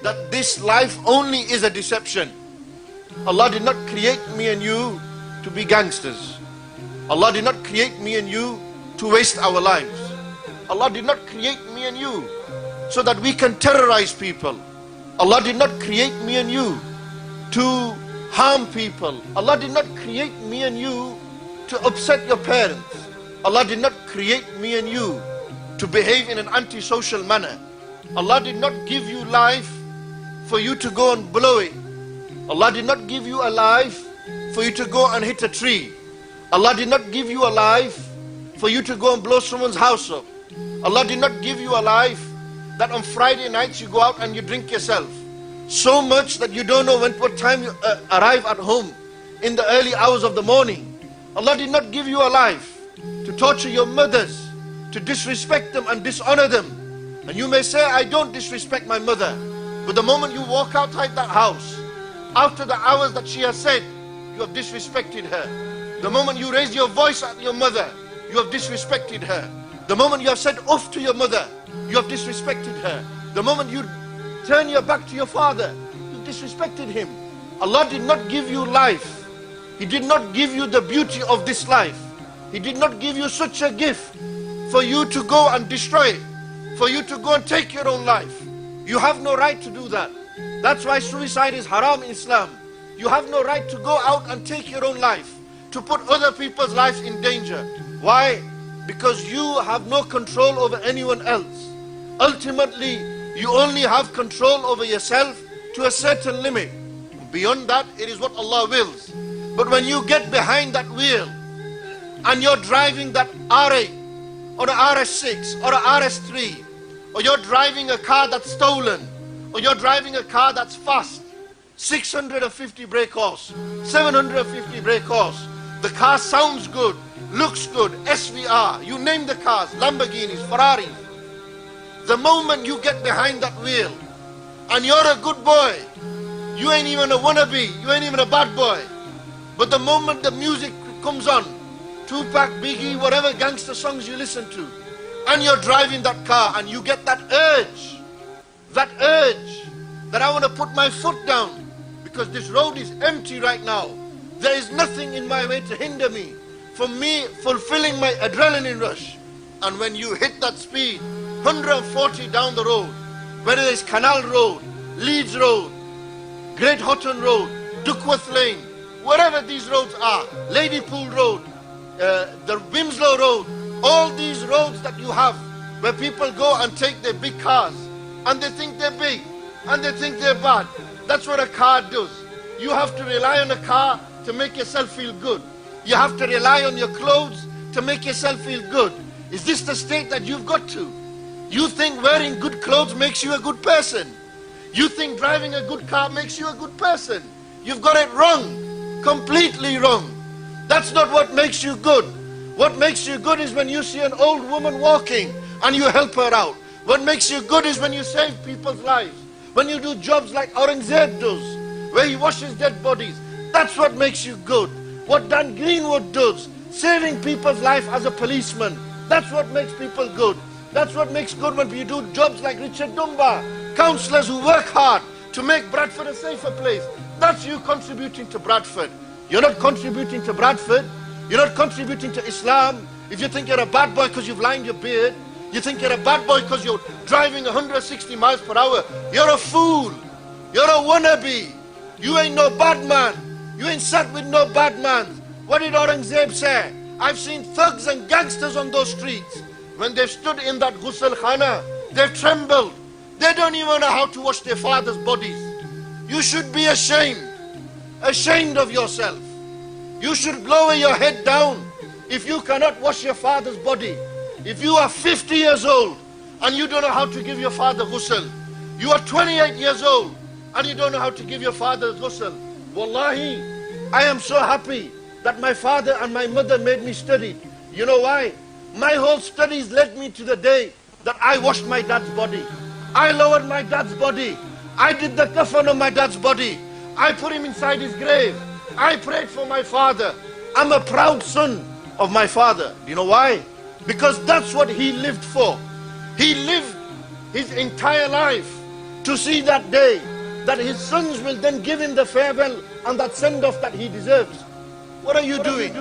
that this life only is a deception. Allah did not create me and you to be gangsters. Allah did not create me and you to waste our lives. Allah did not create me and you so that we can terrorize people. Allah did not create me and you to harm people. Allah did not create me and you to upset your parents. Allah did not create me and you to behave in an antisocial manner. Allah did not give you life for you to go and blow it. Allah did not give you a life for you to go and hit a tree. Allah did not give you a life for you to go and blow someone's house up. Allah did not give you a life that on Friday nights you go out and you drink yourself so much that you don't know what time you arrive at home in the early hours of the morning. Allah did not give you a life to torture your mothers, to disrespect them and dishonor them. And you may say, I don't disrespect my mother. But the moment you walk outside that house, after the hours that she has said, you have disrespected her. The moment you raise your voice at your mother, you have disrespected her. The moment you have said off to your mother, you have disrespected her. The moment you turn your back to your father, you disrespected him. Allah did not give you life. He did not give you the beauty of this life. He did not give you such a gift for you to go and destroy it, for you to go and take your own life. You have no right to do that. That's why suicide is haram in Islam. You have no right to go out and take your own life, to put other people's lives in danger. Why? Because you have no control over anyone else. Ultimately, you only have control over yourself to a certain limit. Beyond that, it is what Allah wills. But when you get behind that wheel and you're driving that R8 or a RS6 or a RS3, or you're driving a car that's stolen, or you're driving a car that's fast, 650 brake horse, 750 brake horse, the car sounds good, looks good, SVR, you name the cars, Lamborghinis, Ferraris. The moment you get behind that wheel and you're a good boy, you ain't even a wannabe, you ain't even a bad boy, but the moment the music comes on, Tupac, Biggie, whatever gangster songs you listen to, and you're driving that car and you get that urge that I want to put my foot down because this road is empty right now. There is nothing in my way to hinder me from me fulfilling my adrenaline rush. And when you hit that speed, 140 down the road, whether it's Canal Road, Leeds Road, Great Houghton Road, Duckworth Lane, wherever these roads are, Ladypool Road, the Winslow Road, all these roads that you have where people go and take their big cars and they think they're big and they think they're bad. That's what a car does. You have to rely on a car to make yourself feel good. You have to rely on your clothes to make yourself feel good. Is this the state that you've got to? You think wearing good clothes makes you a good person. You think driving a good car makes you a good person. You've got it wrong, completely wrong. That's not what makes you good. What makes you good is when you see an old woman walking and you help her out. What makes you good is when you save people's lives. When you do jobs like Aurangzeb does, where he washes dead bodies. That's what makes you good. What Dan Greenwood does, saving people's life as a policeman. That's what makes people good. That's what makes good when you do jobs like Richard Dunbar. Councillors who work hard to make Bradford a safer place. That's you contributing to Bradford. You're not contributing to Bradford. You're not contributing to Islam. If you think you're a bad boy because you've lined your beard, you think you're a bad boy because you're driving 160 miles per hour, you're a fool. You're a wannabe. You ain't no bad man. You ain't sat with no bad man. What did Aurangzeb say? I've seen thugs and gangsters on those streets. When they stood in that ghusl khana, they trembled. They don't even know how to wash their fathers' bodies. You should be ashamed. Ashamed of yourself. You should lower your head down if you cannot wash your father's body. If you are 50 years old and you don't know how to give your father ghusl. You are 28 years old and you don't know how to give your father ghusl. Wallahi, I am so happy that my father and my mother made me study. You know why? My whole studies led me to the day that I washed my dad's body. I lowered my dad's body. I did the kafan on my dad's body. I put him inside his grave. I prayed for my father. I'm a proud son of my father. Do you know why? Because that's what he lived for. He lived his entire life to see that day, that his sons will then give him the farewell and that send-off that he deserves. What are you doing?